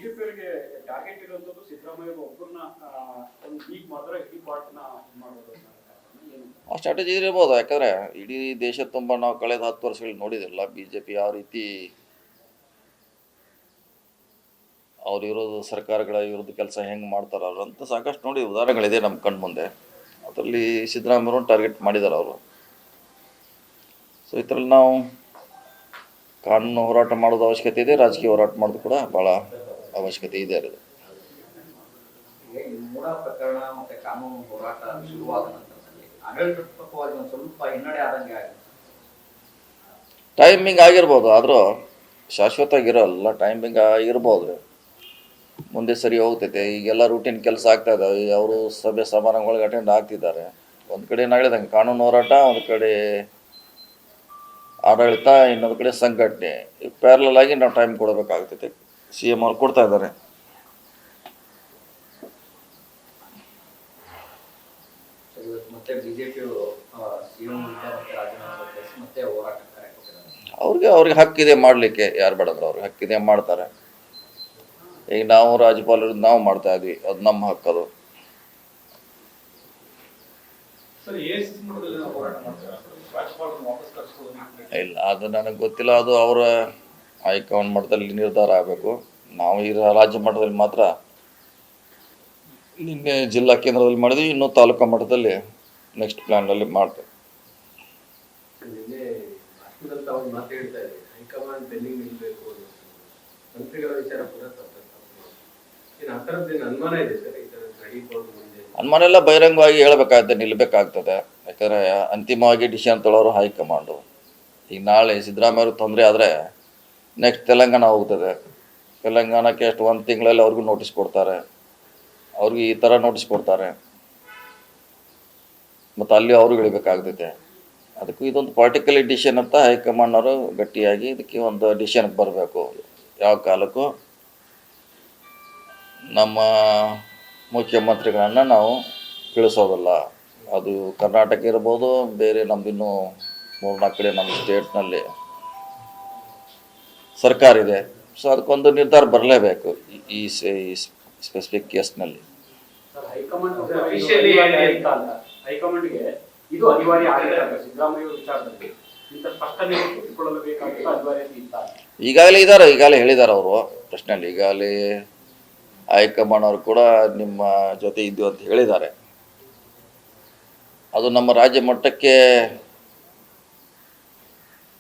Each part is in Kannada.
ಬಿಜೆಪಿಯವರಿಗೆ ಟಾರ್ಗೆಟ್ ಇರುವಂತದ್ದು ಸಿದ್ದರಾಮಯ್ಯ ಒಬ್ಬರನ್ನ ಒಂದು ವೀಕ್ ಮಾತ್ರ ಇಡೀ ಪಾರ್ಟ್ನ ಮಾಡ್ಬೋದು ಆ ಸ್ಟ್ರಾಟಜಿ ಇರ್ಬೋದು. ಯಾಕಂದರೆ ಇಡೀ ದೇಶ ತುಂಬ ನಾವು ಕಳೆದ 10 ವರ್ಷಗಳು ನೋಡಿದಿರಲ್ಲ ಬಿ ಜೆ ಪಿ ಯಾವ ರೀತಿ ಅವ್ರು ಇರೋದು ಸರ್ಕಾರಗಳ ವಿರುದ್ಧ ಕೆಲಸ ಹೆಂಗೆ ಮಾಡ್ತಾರೆ ಅವರು ಅಂತ ಸಾಕಷ್ಟು ನೋಡಿ ಉದಾಹರಣೆಗಳಿದೆ ನಮ್ಮ ಕಣ್ಣು ಮುಂದೆ. ಅದರಲ್ಲಿ ಸಿದ್ದರಾಮಯ್ಯವ್ರನ್ನ ಟಾರ್ಗೆಟ್ ಮಾಡಿದ್ದಾರೆ ಅವರು. ಸೊ ಇದರಲ್ಲಿ ನಾವು ಕಾನೂನು ಹೋರಾಟ ಮಾಡೋದು ಅವಶ್ಯಕತೆ ಇದೆ, ರಾಜಕೀಯ ಹೋರಾಟ ಮಾಡೋದು ಕೂಡ ಭಾಳ ಅವಶ್ಯಕತೆ ಇದೆ. ಅದು ಮೂಡ ಪ್ರಕರಣ ಮತ್ತೆ ಕಾನೂನು ಹೋರಾಟ ಶುರುವಾದ ನಂತರದಲ್ಲಿ ಆಡಳಿತಾತ್ಮಕವಾಗಿ ಒಂದು ಸ್ವಲ್ಪ ಹಿನ್ನಡೆ ಆದಂಗೆ ಆಗಿದೆ. ಟೈಮಿಂಗ್ ಆಗಿರ್ಬೋದು, ಆದರೂ ಶಾಶ್ವತವಾಗಿರೋಲ್ಲ. ಟೈಮಿಂಗ್ ಆಗಿರ್ಬೋದು, ಮುಂದೆ ಸರಿ ಹೋಗ್ತೈತೆ. ಈಗೆಲ್ಲ ರೂಟೀನ್ ಕೆಲಸ ಆಗ್ತಾ ಇದ್ದಾವೆ. ಅವರು ಸಭೆ ಸಮಾರಂಭಗಳಿಗೆ ಅಟೆಂಡ್ ಆಗ್ತಿದ್ದಾರೆ. ಒಂದು ಕಡೆ ಹೇಳಿದಂಗೆ ಕಾನೂನು ಹೋರಾಟ, ಒಂದು ಕಡೆ ಆಡಳಿತ, ಇನ್ನೊಂದು ಕಡೆ ಸಂಘಟನೆ. ಪ್ಯಾರಲಲ್ ಆಗಿ ನಾವು ಟೈಮ್ ಕೊಡಬೇಕಾಗ್ತೈತೆ. CM ಅವ್ರು ಕೊಡ್ತಾ ಇದ್ದಾರೆ. ಮತ್ತೆ ಬಿಜೆಪಿ ಸಿಎಂ ರಾಜೀನಾಮೆ ಮತ್ತೆ ಹೋರಾಟ ಅವ್ರಿಗೆ ಹಕ್ಕಿದೆ ಮಾಡಲಿಕ್ಕೆ. ಯಾರು ಬೇಡಂದ್ರೆ ಅವ್ರಿಗೆ ಹಕ್ಕಿದೆ, ಮಾಡ್ತಾರೆ. ಈಗ ನಾವು ರಾಜ್ಯಪಾಲರು ನಾವು ಮಾಡ್ತಾ ಇದ್ವಿ, ಅದು ನಮ್ಮ ಹಕ್ಕದು. ಇಲ್ಲ, ಅದು ನನಗೆ ಗೊತ್ತಿಲ್ಲ. ಅದು ಅವರ ಹೈಕಮಾಂಡ್ ಮಟ್ಟದಲ್ಲಿ ನಿರ್ಧಾರ ಆಗಬೇಕು. ನಾವು ಈ ರಾಜ್ಯ ಮಟ್ಟದಲ್ಲಿ ಮಾತ್ರ ನಿನ್ನೆ ಜಿಲ್ಲಾ ಕೇಂದ್ರದಲ್ಲಿ ಮಾಡಿದ್ವಿ, ಇನ್ನೂ ತಾಲೂಕು ಮಟ್ಟದಲ್ಲಿ ನೆಕ್ಸ್ಟ್ ಪ್ಲ್ಯಾನಲ್ಲಿ ಮಾಡ್ತೇವೆ. ಅನುಮಾನ ಎಲ್ಲ ಬಹಿರಂಗವಾಗಿ ಹೇಳಬೇಕಾಗ್ತದೆ, ನಿಲ್ಲಬೇಕಾಗ್ತದೆ. ಯಾಕಂದರೆ ಅಂತಿಮವಾಗಿ ಡಿಸಿಷನ್ ತೊಗೊಳೋರು ಹೈಕಮಾಂಡು. ಈಗ ನಾಳೆ ಸಿದ್ದರಾಮಯ್ಯವ್ರಿಗೆ ತೊಂದರೆ ಆದರೆ ನೆಕ್ಸ್ಟ್ ತೆಲಂಗಾಣ ಹೋಗ್ತದೆ. ತೆಲಂಗಾಣಕ್ಕೆ ಎಷ್ಟು 1 ತಿಂಗಳಲ್ಲಿ ಅವ್ರಿಗೂ ನೋಟಿಸ್ ಕೊಡ್ತಾರೆ. ಅವ್ರಿಗೆ ಈ ಥರ ನೋಟಿಸ್ ಕೊಡ್ತಾರೆ, ಮತ್ತು ಅಲ್ಲಿ ಅವ್ರಿಗೆ ಇಳಿಬೇಕಾಗ್ತೈತೆ. ಅದಕ್ಕೂ ಇದೊಂದು ಪಾರ್ಟಿಕಲಿ ಡಿಸಿಷನ್ ಅಂತ ಹೈಕಮಾಂಡ್ನವರು ಗಟ್ಟಿಯಾಗಿ ಇದಕ್ಕೆ ಒಂದು ಡಿಸಿಷನ್ಗೆ ಬರಬೇಕು. ಯಾವ ಕಾಲಕ್ಕೂ ನಮ್ಮ ಮುಖ್ಯಮಂತ್ರಿಗಳನ್ನು ನಾವು ಇಳಿಸೋದಲ್ಲ. ಅದು ಕರ್ನಾಟಕ ಇರ್ಬೋದು, ಬೇರೆ ನಮ್ಮದಿನ್ನೂ 3-4 ಕಡೆ ನಮ್ಮ ಸ್ಟೇಟ್ನಲ್ಲಿ ಸರ್ಕಾರ ಇದೆ. ಸೊ ಅದಕ್ಕೊಂದು ನಿರ್ಧಾರ ಬರಲೇಬೇಕು ಈ ಸ್ಪೆಸಿಫಿಕ್ ಕೇಸ್ನಲ್ಲಿ. ಹೈಕಮಾಂಡ್ಗೆ ಇದು ಅನಿವಾರ್ಯ ಆಗಿದೆ. ಸಿದ್ದರಾಮಯ್ಯ ವಿಚಾರದಲ್ಲಿ ಇಂಥ ಸ್ಪಷ್ಟನೆ ತೆಗೆದುಕೊಳ್ಳಬೇಕಾದ ಅನಿವಾರ್ಯತೆ ಇತ್ತ. ಈಗಾಗಲೇ ಹೇಳಿದ್ದಾರೆ ಅವರು ಪ್ರಶ್ನೆಯಲ್ಲಿ. ಈಗಾಗಲೇ ಹೈಕಮಾಂಡ್ ಅವರು ಕೂಡ ನಿಮ್ಮ ಜೊತೆ ಇದ್ದು ಅಂತ ಹೇಳಿದ್ದಾರೆ. ಅದು ನಮ್ಮ ರಾಜ್ಯ ಮಟ್ಟಕ್ಕೆ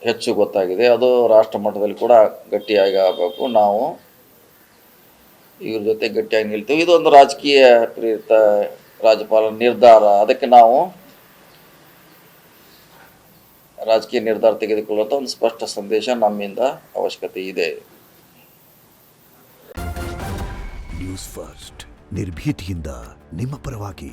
ಹೆಚ್ಚು ಗೊತ್ತಾಗಿದೆ. ಅದು ರಾಷ್ಟ್ರ ಮಟ್ಟದಲ್ಲಿ ಕೂಡ ಗಟ್ಟಿಯಾಗಿ ಆಗಬೇಕು. ನಾವು ಇವ್ರ ಜೊತೆ ಗಟ್ಟಿಯಾಗಿ ನಿಲ್ತೀವಿ. ಇದೊಂದು ರಾಜಕೀಯ ಪ್ರೇರಿತ ರಾಜ್ಯಪಾಲರ ನಿರ್ಧಾರ. ಅದಕ್ಕೆ ನಾವು ರಾಜಕೀಯ ನಿರ್ಧಾರ ತೆಗೆದುಕೊಳ್ಳುವಂಥ ಒಂದು ಸ್ಪಷ್ಟ ಸಂದೇಶ ನಮ್ಮಿಂದ ಅವಶ್ಯಕತೆ ಇದೆ. ನ್ಯೂಸ್ ಫಸ್ಟ್, ನಿರ್ಭೀತಿಯಿಂದ ನಿಮ್ಮ ಪರವಾಗಿ.